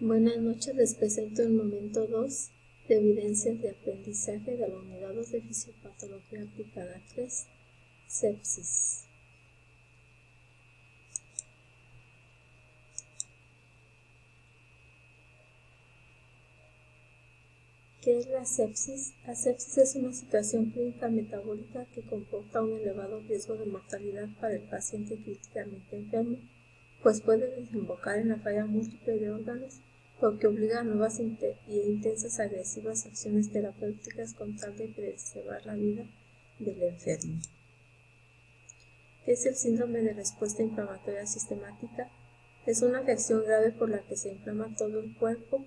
Buenas noches, les presento el momento 2 de evidencias de aprendizaje de la unidad 2 de fisiopatología aplicada 3, sepsis. ¿Qué es la sepsis? La sepsis es una situación clínica metabólica que comporta un elevado riesgo de mortalidad para el paciente críticamente enfermo, pues puede desembocar en la falla múltiple de órganos, lo que obliga a nuevas e intensas agresivas acciones terapéuticas con tal de preservar la vida del enfermo. ¿Qué es el síndrome de respuesta inflamatoria sistemática? Es una afección grave por la que se inflama todo el cuerpo.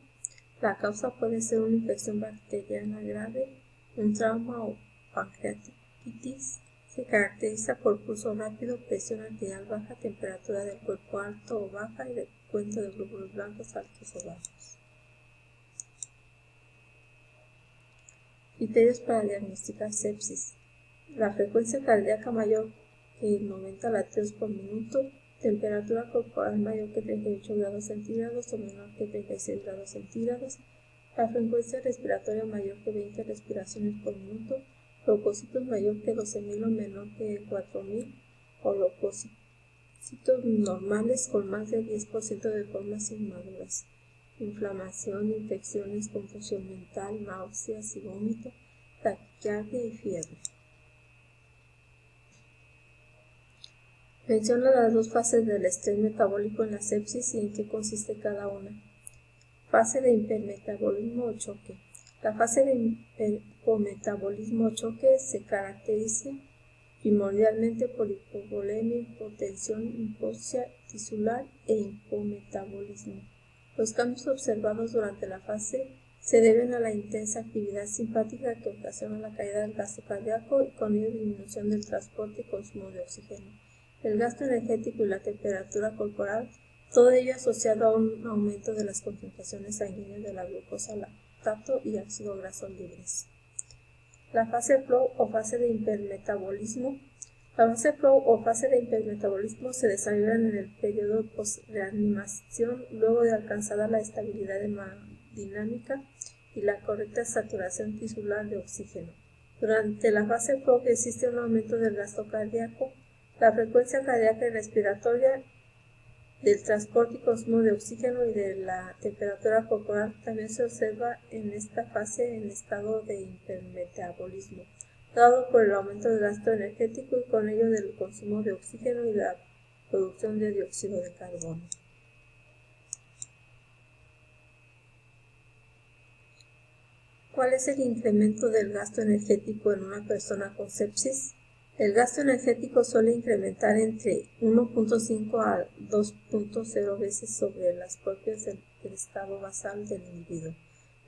La causa puede ser una infección bacteriana grave, un trauma o pancreatitis. Se caracteriza por pulso rápido, presión arterial baja, temperatura del cuerpo alto o baja y recuento de glóbulos blancos altos o bajos. Criterios para diagnosticar sepsis. La frecuencia cardíaca mayor que 90 latidos por minuto, temperatura corporal mayor que 38 grados centígrados o menor que 36 grados centígrados, la frecuencia respiratoria mayor que 20 respiraciones por minuto, leucocitos mayor que 12.000 o menor que 4.000 o leucocitos normales con más del 10% de formas inmaduras, inflamación, infecciones, confusión mental, náuseas y vómito, taquicardia y fiebre. Menciona las dos fases del estrés metabólico en la sepsis y en qué consiste cada una. Fase de hipermetabolismo o choque. La fase de hipermetabolismo o choque se caracteriza primordialmente por hipovolemia, hipotensión, hipoxia tisular e hipometabolismo. Los cambios observados durante la fase se deben a la intensa actividad simpática que ocasiona la caída del gasto cardíaco y con ello disminución del transporte y consumo de oxígeno, el gasto energético y la temperatura corporal, todo ello asociado a un aumento de las concentraciones sanguíneas de la glucosa, lactato y ácido graso libres. La fase flow o fase de hipermetabolismo. La fase flow o fase de hipermetabolismo se desarrolla en el periodo post-reanimación luego de alcanzada la estabilidad hemodinámica y la correcta saturación tisular de oxígeno. Durante la fase flow existe un aumento del gasto cardíaco, la frecuencia cardíaca y respiratoria, del transporte y consumo de oxígeno y de la temperatura corporal. También se observa en esta fase en estado de hipermetabolismo, dado por el aumento del gasto energético y con ello del consumo de oxígeno y la producción de dióxido de carbono. ¿Cuál es el incremento del gasto energético en una persona con sepsis? El gasto energético suele incrementar entre 1.5 a 2.0 veces sobre las propias del estado basal del individuo,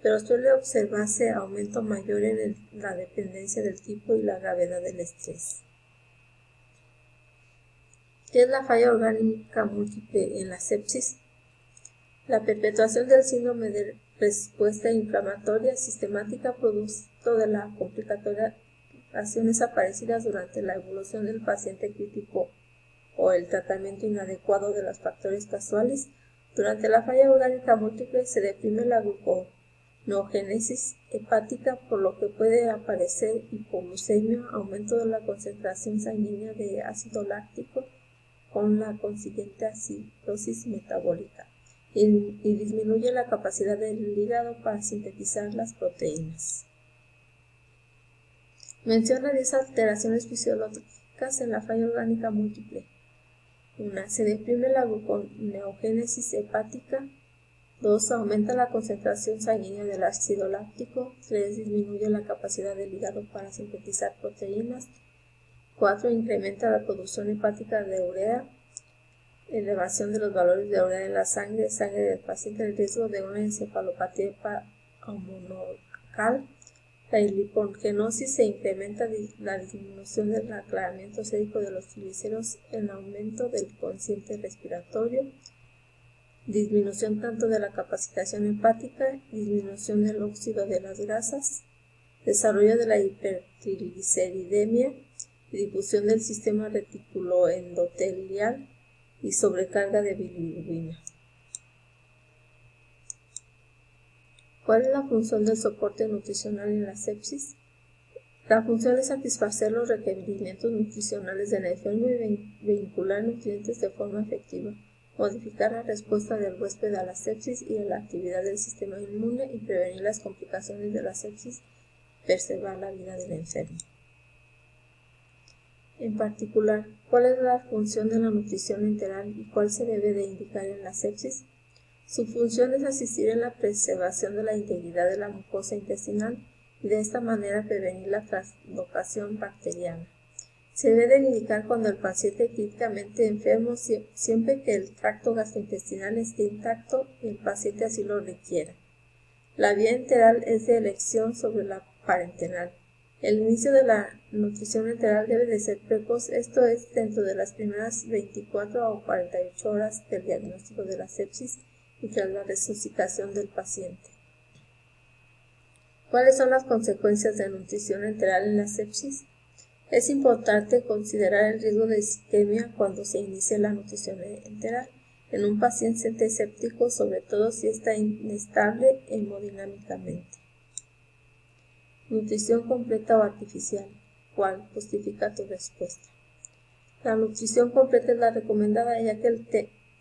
pero suele observarse aumento mayor en la dependencia del tipo y la gravedad del estrés. ¿Qué es la falla orgánica múltiple en la sepsis? La perpetuación del síndrome de respuesta inflamatoria sistemática producto de la complicatoria acciones aparecidas durante la evolución del paciente crítico o el tratamiento inadecuado de los factores casuales. Durante la falla orgánica múltiple se deprime la gluconeogénesis hepática, por lo que puede aparecer hipoglucemia, aumento de la concentración sanguínea de ácido láctico con la consiguiente acidosis metabólica y disminuye la capacidad del hígado para sintetizar las proteínas. Menciona 10 alteraciones fisiológicas en la falla orgánica múltiple. 1. Se deprime la gluconeogénesis hepática. 2. Aumenta la concentración sanguínea del ácido láctico. 3. Disminuye la capacidad del hígado para sintetizar proteínas. 4. Incrementa la producción hepática de urea. Elevación de los valores de urea en la sangre del paciente, el riesgo de una encefalopatía pulmonar. La lipogenosis se incrementa la disminución del aclaramiento sérico de los triglicéridos, el aumento del cociente respiratorio, disminución tanto de la capacitación hepática, disminución del óxido de las grasas, desarrollo de la hipertrigliceridemia, difusión del sistema reticuloendotelial y sobrecarga de bilirrubina. ¿Cuál es la función del soporte nutricional en la sepsis? La función es satisfacer los requerimientos nutricionales del enfermo y vincular nutrientes de forma efectiva, modificar la respuesta del huésped a la sepsis y a la actividad del sistema inmune y prevenir las complicaciones de la sepsis, preservar la vida del enfermo. En particular, ¿cuál es la función de la nutrición enteral y cuál se debe de indicar en la sepsis? Su función es asistir en la preservación de la integridad de la mucosa intestinal y de esta manera prevenir la translocación bacteriana. Se debe indicar cuando el paciente es críticamente enfermo siempre que el tracto gastrointestinal esté intacto y el paciente así lo requiera. La vía enteral es de elección sobre la parenteral. El inicio de la nutrición enteral debe de ser precoz, esto es, dentro de las primeras 24 o 48 horas del diagnóstico de la sepsis y tras la resucitación del paciente. ¿Cuáles son las consecuencias de nutrición enteral en la sepsis? Es importante considerar el riesgo de isquemia cuando se inicia la nutrición enteral en un paciente séptico, sobre todo si está inestable hemodinámicamente. Nutrición completa o artificial. ¿Cuál? Justifica tu respuesta. La nutrición completa es la recomendada ya que el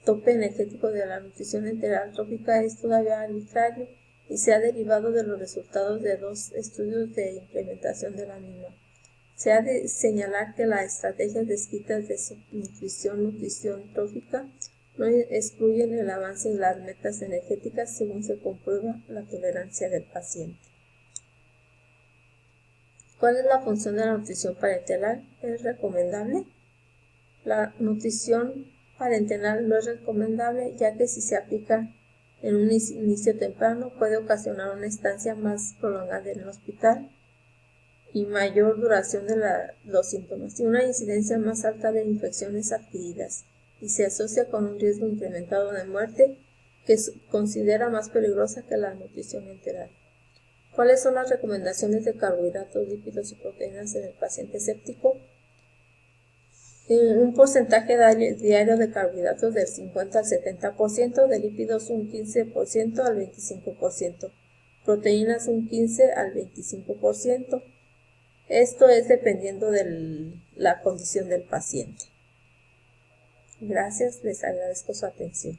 tope energético de la nutrición enteral trófica es todavía arbitrario y se ha derivado de los resultados de 2 estudios de implementación de la misma. Se ha de señalar que las estrategias descritas de nutrición trófica no excluyen el avance de las metas energéticas según se comprueba la tolerancia del paciente. ¿Cuál es la función de la nutrición parenteral? ¿Es recomendable? La nutrición parenteral no es recomendable ya que si se aplica en un inicio temprano puede ocasionar una estancia más prolongada en el hospital y mayor duración de los síntomas y una incidencia más alta de infecciones adquiridas y se asocia con un riesgo incrementado de muerte que se considera más peligrosa que la nutrición enteral. ¿Cuáles son las recomendaciones de carbohidratos, lípidos y proteínas en el paciente séptico? Un porcentaje diario de carbohidratos del 50 al 70%, de lípidos un 15% al 25%, proteínas un 15 al 25%. Esto es dependiendo de la condición del paciente. Gracias, les agradezco su atención.